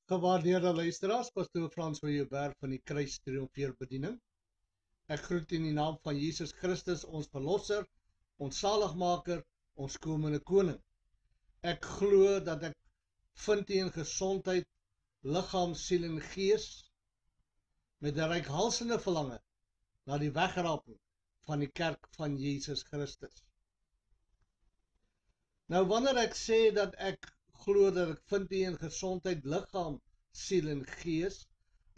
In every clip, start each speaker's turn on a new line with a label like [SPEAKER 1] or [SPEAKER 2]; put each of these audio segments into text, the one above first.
[SPEAKER 1] Gewaardeerde luisteraars, pastoor Frans Viljoenberg van die Kruis Triomfeer Bediening. Ek groet in die naam van Jesus Christus, ons Verlosser, ons Saligmaker, ons komende Koning. Ek glo dat ek vind in gesondheid, liggaam, siel en gees, met 'n reikhalsende verlange na die wegraping van die kerk van Jesus Christus. Nou wanneer ek sê dat ek glo dat ek vind in gesondheid, liggaam, siel en gees,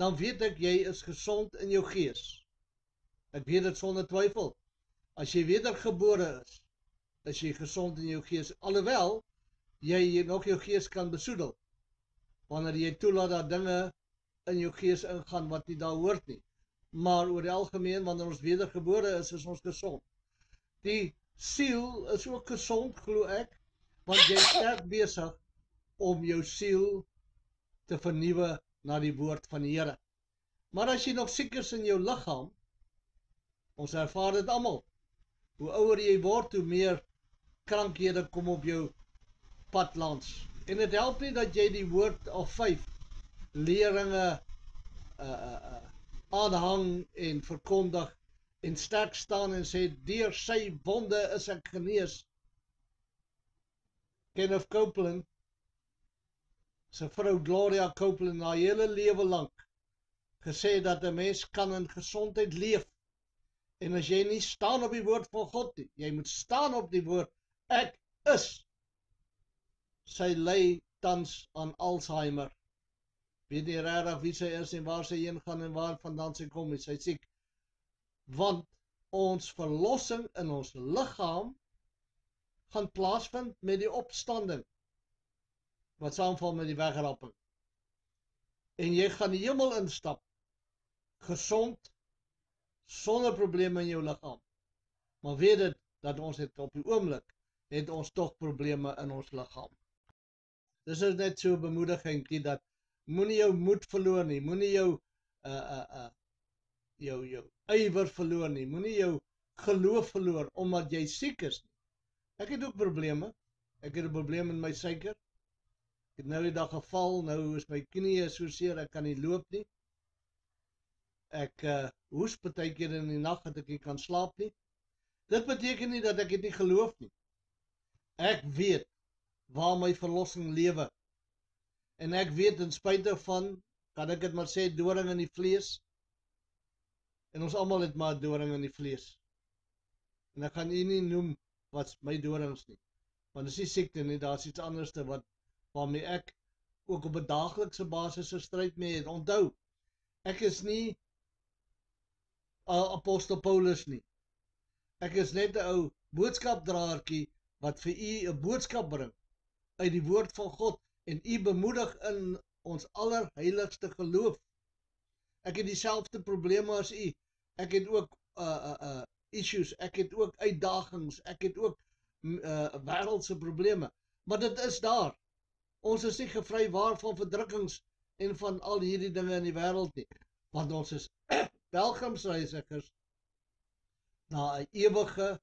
[SPEAKER 1] dan weet ek jy is gesond in jou gees. Ek weet dit sonder twyfel. As jy wedergebore is jy gesond in jou gees, alhoewel jy nog jou gees kan besoedel, wanneer jy toelaat dat dinge in jou gees ingaan wat nie daar hoort nie. Maar oor die algemeen, wanneer ons wedergebore is ons gesond. Die siel is ook gesond, glo ek, want jy is sterk besig om jou siel te vernuwe na die woord van die Here. Maar as jy nog siek is in jou liggaam, ons ervaar dit almal. Hoe ouer jy word, hoe meer krankhede kom op jou pad langs. En dit help nie dat jy die woord of 5 leringe aanhang en verkondig en sterk staan en sê, deur sy wonde is ek genees. Kenneth Copeland, sy vrou Gloria Copeland, haar hele lewe lank gesê dat 'n mens kan in gesondheid leef. En as jy nie staan op die woord van God nie, jy moet staan op die woord, ek is. Sy ly tans aan Alzheimer. Weet nie regtig wie sy is en waar sy heen gaan en waar vandaan sy kom, sy is siek. Want ons verlossing in ons liggaam gaan plaasvind met die opstanding, wat saamval met die wegraping. En jy gaan die hemel instap, gesond, sonder probleme in jou liggaam. Maar weet dit, dat ons het op die oomblik, het ons toch probleme in ons liggaam. Dis is net so bemoediging, dat moenie jou moed verloor nie, moenie jou ywer verloor nie, moenie jou geloof verloor, omdat jy siek is nie. Ek het ook probleme, ek het 'n probleem in my suiker, ek het nou die dag geval, nou is my knie so seer, ek kan nie loop nie. Ek hoes partykeer in die nag dat ek nie kan slaap nie. Dit beteken nie dat ek dit nie geloof nie. Ek weet waar my verlossing lewe. En ek weet in spite van, kan ek dit maar sê, doring in die vlees. En ons almal het maar doring in die vlees. En ek gaan nie noem wat my dorings nie. Want dit is nie siekte nie, daar is iets anders waarmee ek ook op 'n daaglikse basis 'n stryd mee het. Onthou, ek is nie apostel Paulus nie. Ek is net 'n ou boodskapdraertjie wat vir u 'n boodskap bring uit die woord van God en u bemoedig in ons allerheiligste geloof. Ek het dieselfde probleme as u. Ek het ook issues, ek het ook uitdagings, ek het ook wêreldse probleme. Maar dit is daar. Ons is nie gevrywaar van verdrukkings en van al hierdie dinge in die wêreld nie. Want ons is pelgrimsreisigers na 'n ewige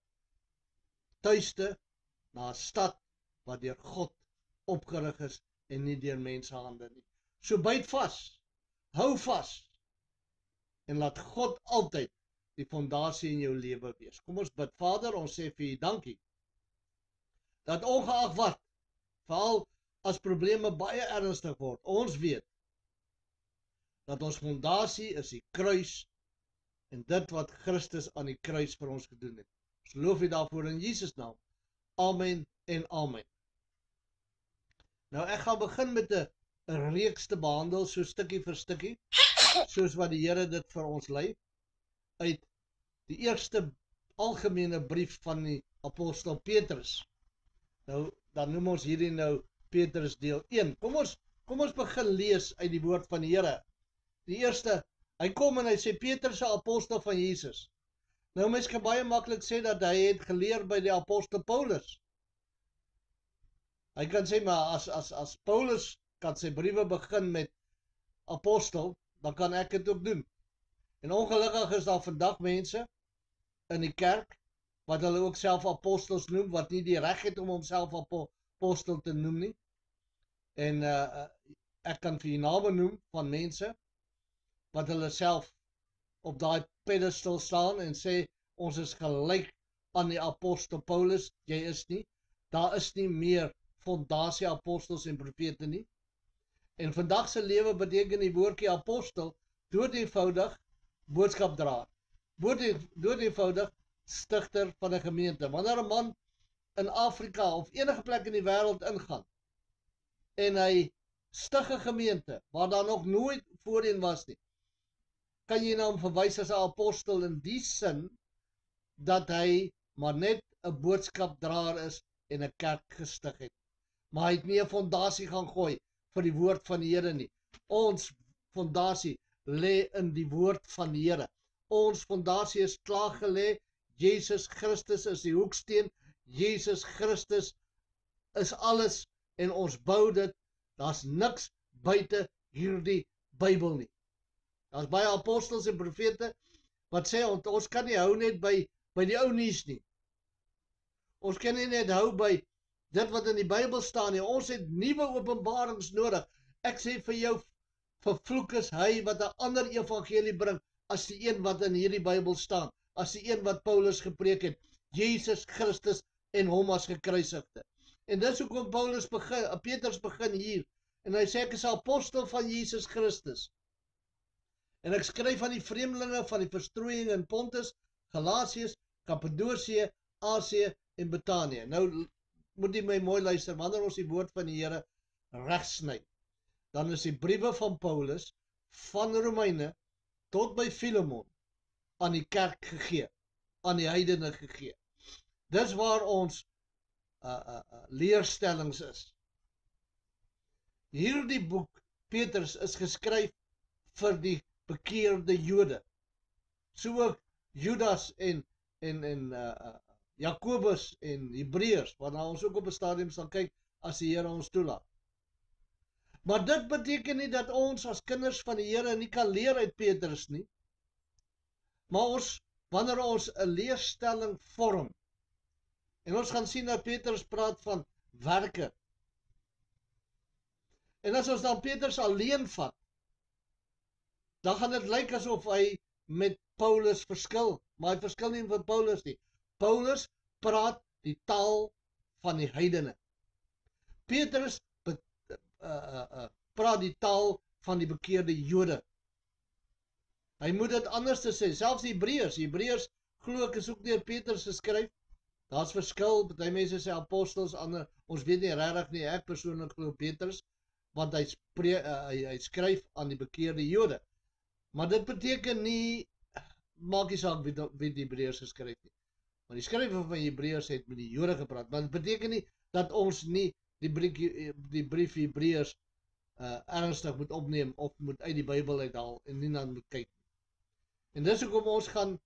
[SPEAKER 1] tuiste, na 'n stad wat deur God opgerig is en nie deur mensehande nie. So byt vas, hou vas en laat God altyd die fondasie in jou lewe wees. Kom ons bid. Vader, ons sê vir u dankie dat ongeag wat, veral as probleme baie ernstig word, ons weet dat ons fondasie is die kruis en dit wat Christus aan die kruis vir ons gedoen het. Ons loof u daarvoor in Jesus naam. Amen en amen. Nou ek gaan begin met 'n reeks te behandel, so stukkie vir stukkie, soos wat die Here dit vir ons lei, uit die eerste algemene brief van die apostel Petrus. Nou, dan noem ons hierdie nou Petrus deel 1. Kom ons begin lees uit die woord van die Here. Die eerste, hy kom en hy sê, Petrus, 'n apostel van Jesus. Nou, mens kan baie maklik sê dat hy het geleer by die apostel Paulus. Hy kan sê, maar as Paulus kan sy briewe begin met apostel, dan kan ek dit ook doen. En ongelukkig is daar vandag mense in die kerk, wat hulle ook self apostels noem, wat nie die reg het om homself apostel te noem nie. En ek kan vir die name noem van mense wat hulle self op daai pedestal staan en sê ons is gelyk aan die apostel Paulus. Jy is nie. Daar is nie meer fondasie apostels en profete nie. En vandag se lewe beteken die woordjie apostel doodeenvoudig boodskapdraer. Doodeenvoudig stigter van 'n gemeente. Wanneer 'n man in Afrika of enige plek in die wêreld ingaan en hy stig 'n gemeente waar daar nog nooit voorheen was nie, kan jy na hom verwys as 'n apostel in die sin dat hy maar net 'n boodskapdraer is en 'n kerk gestig het. Maar hy het nie 'n fondasie gaan gooi vir die woord van die Here nie. Ons fondasie lê in die woord van die Here. Ons fondasie is klaar gelê. Jesus Christus is die hoeksteen. Jesus Christus is alles en ons bou dit. Daar's niks buite hierdie Bybel nie. Daar's baie apostels en profete wat sê ons kan nie hou net by die ou nuus nie. Ons kan nie net hou by dit wat in die Bybel staan nie. Ons het nuwe openbarings nodig. Ek sê vir jou, vervloek is hy wat 'n ander evangelie bring as die een wat in hierdie Bybel staan, as die een wat Paulus gepreek het, Jesus Christus en hom as gekruisigde. En dis hoekom Petrus begin hier, en hy sê ek is 'n apostel van Jesus Christus. En ek skryf aan die vreemdelinge van die verstrooiing in Pontus, Galasië, Kappadosie, Asië en Betanië. Nou moet jy my mooi luister, wanneer ons die woord van die Here regsny, dan is die briewe van Paulus van Romeine tot by Filemon aan die kerk gegee, aan die heidene gegee. Dis waar ons leerstellings is. Hierdie boek, Petrus, is geskryf vir die bekeerde Jode. So ook Judas en Jakobus en Hebreërs, waarna ons ook op 'n stadium sal kyk as die Here ons toelaat. Maar dit beteken nie dat ons as kinders van die Here nie kan leer uit Petrus nie. Maar wanneer ons 'n leerstelling vorm, en ons gaan sien dat Petrus praat van werke. En as ons dan Petrus alleen vat, dan gaan dit lyk asof hy met Paulus verskil, maar hy verskil nie met Paulus nie. Paulus praat die taal van die heidene. Petrus praat die taal van die bekeerde Jode. Hy moet dit anders te sê, selfs die Hebreërs glo ek is ook deur Petrus geskryf. Daar's verskil, party mense sê apostels, ander, ons weet nie regtig nie, ek persoonlik glo Petrus, want hy skryf aan die bekeerde Jode. Maar dit beteken nie, maak nie saak wie die Hebreërs geskryf nie. Maar die skrywer van Hebreërs het met die Jode gepraat, maar dit beteken nie dat ons nie die brief Hebreërs ernstig moet opneem of moet uit die Bybel uithaal en nie dan moet kyk. En dis hoekom ons gaan,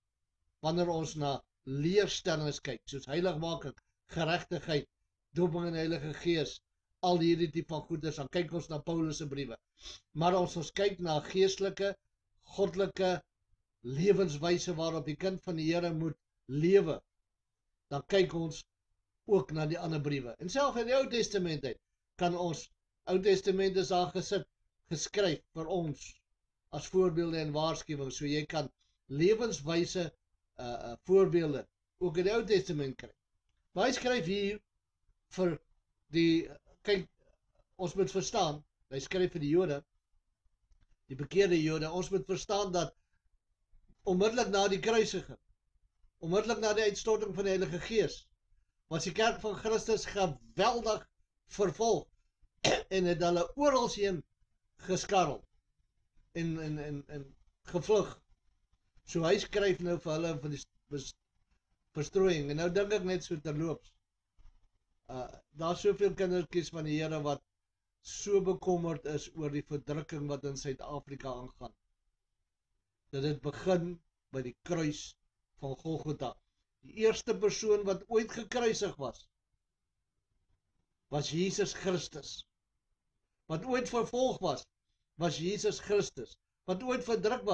[SPEAKER 1] wanneer ons na leerstellings kyk, soos heiligmaking, geregtigheid, dooping in die Heilige Gees, al hierdie tipe van goeders, dan kyk ons na Paulus se briewe. Maar ons kyk na geestelike, goddelike lewenswyse waarop die kind van die Here moet lewe, dan kyk ons ook na die ander briewe. En self in die Ou Testament uit, kan ons Ou Testament is daar geskryf vir ons as voorbeelde en waarskuwings, so jy kan lewenswyse voorbeelde ook in die Ou Testament kry. Maar hy skryf hier vir kyk, ons moet verstaan, hy skryf vir die Jode, die bekeerde Jode, ons moet verstaan dat onmiddellik na die kruisiging, onmiddellik na die uitstorting van die Heilige Gees, was die kerk van Christus geweldig vervolg en het hulle oralsheen geskarrel en gevlug. So hy skryf nou vir hulle van die verstrooiing, en nou dink ek net so terloops, daar soveel kindertjies van die Here wat so bekommerd is oor die verdrukking wat in Suid-Afrika aangaan. Dat dit begin by die kruis van Golgotha. Die eerste persoon wat ooit gekruisig was Jesus Christus. Wat ooit vervolg was Jesus Christus. Wat ooit verdruk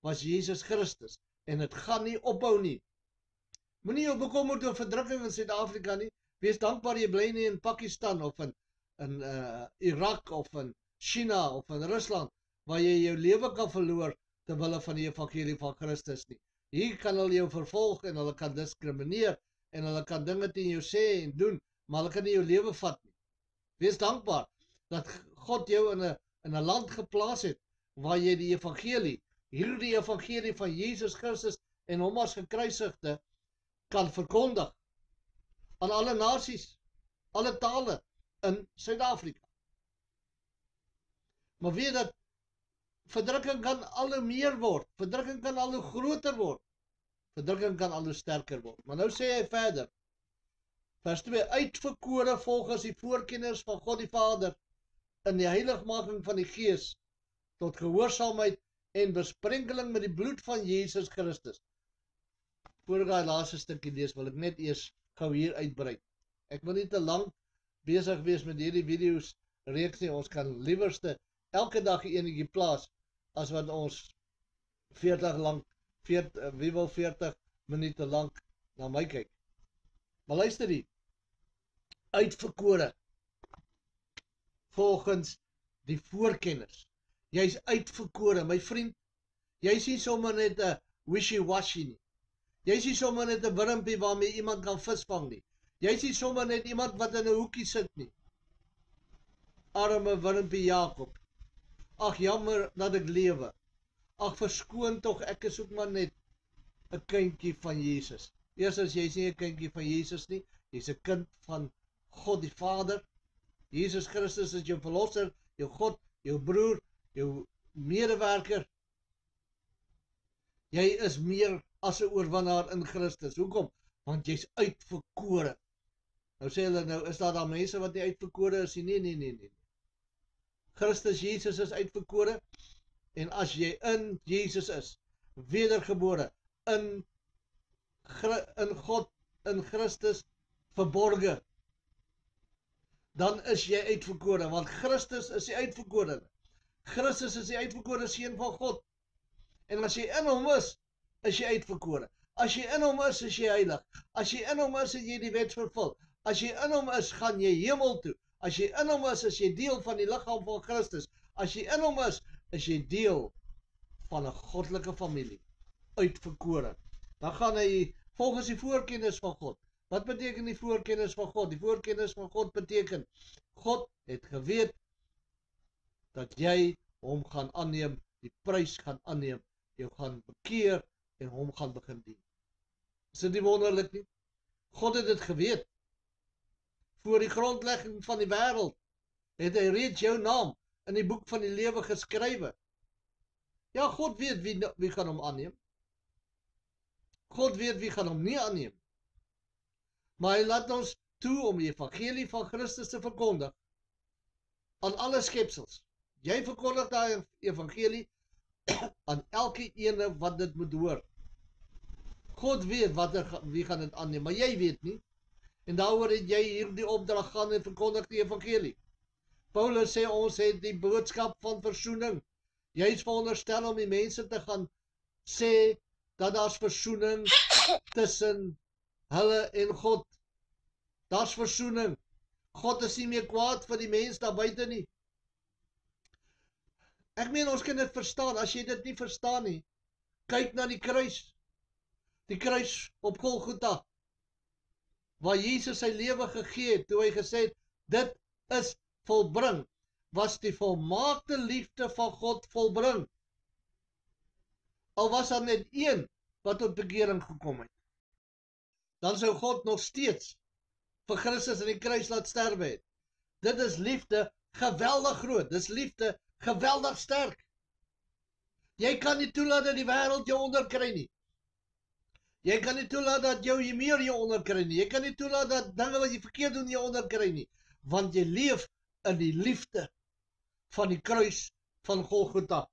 [SPEAKER 1] was Jesus Christus. En het gaan nie ophou nie. Moenie jou bekommerd oor verdrukking in Suid-Afrika nie. Wees dankbaar jy bly nie in Pakistan of in Irak of in China of in Rusland, waar jy jou lewe kan verloor terwille van die evangelie van Christus nie. Hier kan hulle jou vervolg en hulle kan diskrimineer en hulle kan dinge teen jou sê en doen, maar hulle kan nie jou lewe vat nie. Wees dankbaar dat God jou in 'n land geplaas het waar jy die evangelie, hierdie evangelie van Jesus Christus en hom as gekruisigde kan verkondig aan alle nasies, alle tale in Suid-Afrika. Maar weet dat verdrukking kan al hoe meer word, verdrukking kan al hoe groter word, verdrukking kan al hoe sterker word. Maar nou sê hy verder, vers 2, uitverkore volgens die voorkennis van God die Vader, in die heiligmaking van die Gees, tot gehoorsaamheid en besprenkeling met die bloed van Jesus Christus. Voor ek die laaste stukkie lees, wil ek net eers gou hier uitbrei. Ek wil nie te lank besig wees met hierdie video's reeks nie, ons kan liewerste elke dag enetjie plaas, as wat ons 40 minute lank na my kyk. Maar luister die, uitverkore, volgens die voorkennis. Jy's uitverkore, my vriend, jy is nie sommer net 'n wishy-washy nie. Jy is nie sommer net 'n wurmpie waarmee iemand kan visvang nie. Jy is nie sommer net iemand wat in 'n hoekie sit nie. Arme wurmpie Jakob. Ag, jammer dat ek lewe. Ag, verskoon tog, ek is ook maar net 'n kindjie van Jesus. Eerstens, jy is nie 'n kindjie van Jesus nie, jy's 'n kind van God die Vader. Jesus Christus is jou verlosser, jou God, jou broer, jou medewerker. Jy is meer as 'n oorwinnaar in Christus. Hoekom? Want jy's uitverkore. Nou sê hulle, nou is daar dan mense wat nie uitverkore is nie. Nee. Christus Jesus is uitverkore, en as jy in Jesus is, wedergebore, in God, in Christus verborge, dan is jy uitverkore, want Christus is die uitverkore. Christus is die uitverkore seun van God. En as jy in hom is jy uitverkore. As jy in hom is jy heilig. As jy in hom is, het jy die wet vervul. As jy in hom is, gaan jy hemel toe. As jy in hom is jy deel van die liggaam van Christus. As jy in hom is jy deel van 'n goddelike familie. Uitverkore. Dan gaan hy volgens die voorkennis van God. Wat beteken die voorkennis van God? Die voorkennis van God beteken, God het geweet dat jy hom gaan aanneem, die prys gaan aanneem, jou gaan bekeer en hom gaan begin dien. Is dit nie wonderlik nie? God het dit geweet. Voor die grondlegging van die wêreld het hy reeds jou naam in die boek van die lewe geskrywe. Ja, God weet wie gaan hom aanneem. God weet wie gaan hom nie aanneem. Maar hy laat ons toe om die evangelie van Christus te verkondig aan alle skepsels. Jy verkondig daai evangelie aan elke ene wat dit moet hoor. God weet wie gaan dit aanneem, maar jy weet nie. En daaroor het jy hierdie opdrag gaan en verkondig die evangelie. Paulus sê ons het die boodskap van versoening. Jy is veronderstel om die mense te gaan sê dat daar's versoening tussen hulle en God. Daar's versoening. God is nie meer kwaad vir die mens daar buite nie. Ek meen ons kan dit verstaan. As jy dit nie verstaan nie, kyk na die kruis. Die kruis op Golgotha, waar Jesus sy lewe gegee het, toe hy gesê het, dit is volbring, was die volmaakte liefde van God volbring. Al was daar net een wat tot bekering gekom het, dan sou God nog steeds vir Christus in die kruis laat sterwe het. Dit is liefde geweldig groot, dis liefde geweldig sterk. Jy kan nie toelaat dat die wêreld jou onderkry nie. Jy kan nie toelaat dat jou meer jou onderkry nie. Jy kan nie toelaat dat dinge wat jy verkeerd doen jou onderkry nie. Want jy leef in die liefde van die kruis van Golgotha.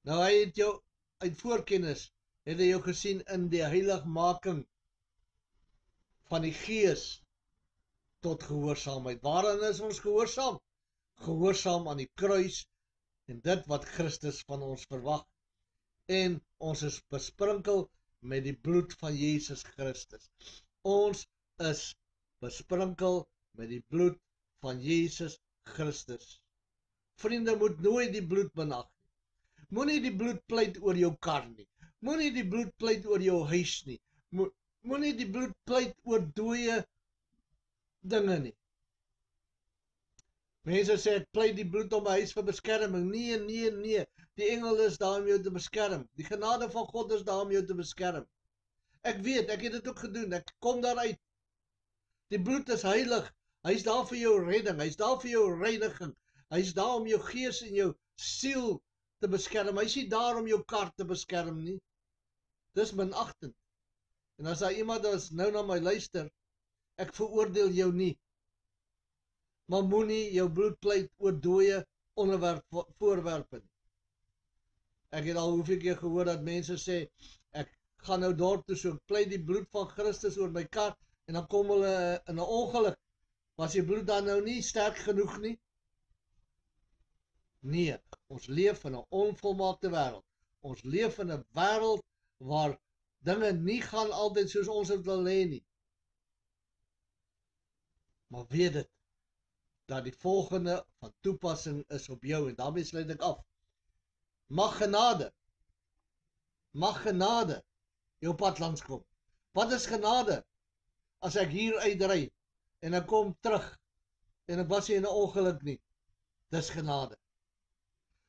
[SPEAKER 1] Nou hy het jou uit voorkennis, het hy jou gesien in die heiligmaking van die Gees tot gehoorsaamheid. Waarin is ons gehoorsaam? Gehoorsaam aan die kruis en dit wat Christus van ons verwag. En ons is besprinkel met die bloed van Jesus Christus. Ons is besprinkel met die bloed van Jesus Christus. Vriende, moet nooit die bloed benag nie. Moenie die bloed pleit oor jou kar nie. Moenie die bloed pleit oor jou huis nie. Moenie die bloed pleit oor dooie dinge nie. Mense sê, ek pleit die bloed om my huis vir beskerming. Nee, nee, nee. Die engel is daar om jou te beskerm. Die genade van God is daar om jou te beskerm. Ek weet, ek het dit ook gedoen. Ek kom daaruit. Die bloed is heilig. Hy is daar vir jou redding. Hy is daar vir jou reiniging. Hy is daar om jou gees en jou siel te beskerm. Hy is nie daar om jou kar te beskerm nie. Dis minagtend. En as daar iemand is nou na my luister, ek veroordeel jou nie. Maar moenie jou bloed pleit oor dooie voorwerpe nie. Ek het al hoeveel keer gehoor dat mense sê, ek gaan nou dorp toe, so ek pleit die bloed van Christus oor my kar, en dan kom hulle in 'n ongeluk. Was die bloed dan nou nie sterk genoeg nie? Nee, ons leef in 'n onvolmaakte wêreld. Ons leef in 'n wêreld waar dinge nie gaan altyd soos ons dit wil hê nie. Maar weet dit, dat die volgende van toepassing is op jou, en daarmee sluit ek af. Mag genade jou pad langs kom. Wat is genade? As ek hier uitry, en ek kom terug, en ek was nie in 'n ongeluk nie, dis genade.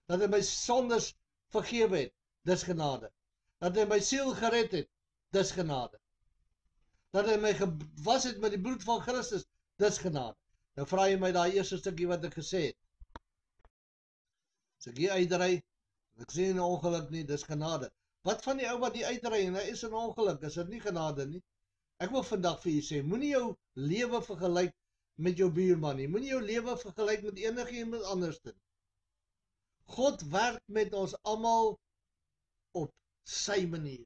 [SPEAKER 1] Dat hy my sondes vergewe het, dis genade. Dat hy my siel gered het, dis genade. Dat hy my gewas het met die bloed van Christus, dis genade. Nou vra jy my daai eerste stukkie wat ek gesê het. As ek hier uitry, en ek sien 'n ongeluk nie, dis genade. Wat van die ou wat die uitry en hy is in 'n ongeluk, is dit nie genade nie? Ek wil vandag vir julle sê, moenie jou lewe vergelyk met jou buurman nie. Moenie jou lewe vergelyk met enigiemand anders nie. God werk met ons almal op sy manier.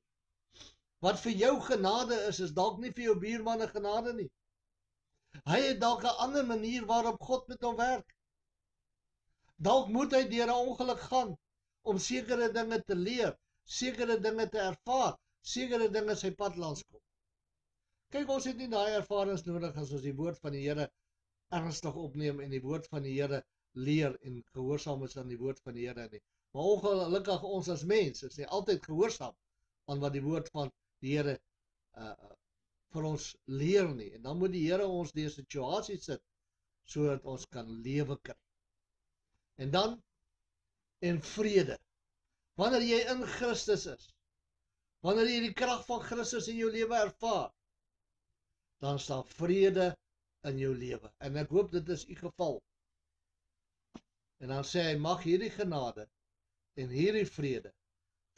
[SPEAKER 1] Wat vir jou genade is dalk nie vir jou buurman 'n genade nie. Hy het dalk 'n ander manier waarop God met hom werk. Dalk moet hy deur 'n ongeluk gaan om sekere dinge te leer, sekere dinge te ervaar, sekere dinge sy pad langs kom. Kyk, ons het nie daai ervarings nodig as ons die woord van die Here ernstig opneem en die woord van die Here leer en gehoorsaam is aan die woord van die Here nie. Maar ongelukkig ons as mens is nie altyd gehoorsaam aan wat die woord van die Here vir ons leer nie. En dan moet die Here ons deur situasies sit sodat ons kan lewe kry. En dan en vrede. Wanneer jy in Christus is, wanneer jy die krag van Christus in jou lewe ervaar, dan staan vrede in jou lewe. En ek hoop dit is u geval. En dan sê hy, mag hierdie genade en hierdie vrede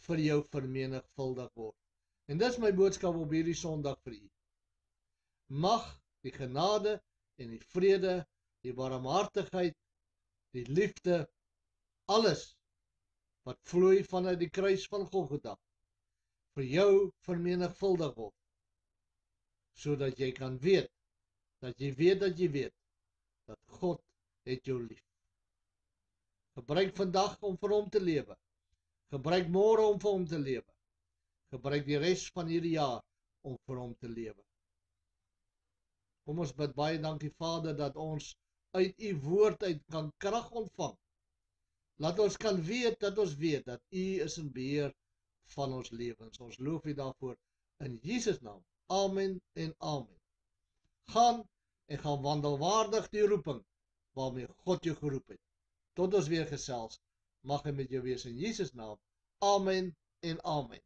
[SPEAKER 1] vir jou vermenigvuldig word. En dis my boodskap op hierdie Sondag vir u. Mag die genade en die vrede, die barmhartigheid, die liefde, alles wat vloei vanuit die kruis van Golgotha, vir jou vermenigvuldig word, sodat jy kan weet, dat jy weet, dat God het jou lief. Gebruik vandag om vir hom te lewe. Gebruik môre om vir hom te lewe. Gebruik die res van hierdie jaar om vir hom te lewe. Kom ons bid baie dankie Vader dat ons uit u woord uit kan krag ontvang. Laat ons kan weet dat u is in beheer van ons lewens. Ons loof u daarvoor in Jesus naam. Amen en amen. Gaan en gaan wandel waardig die roeping waarmee God jou geroep het. Tot ons weer gesels, mag hy met jou wees in Jesus naam. Amen en amen.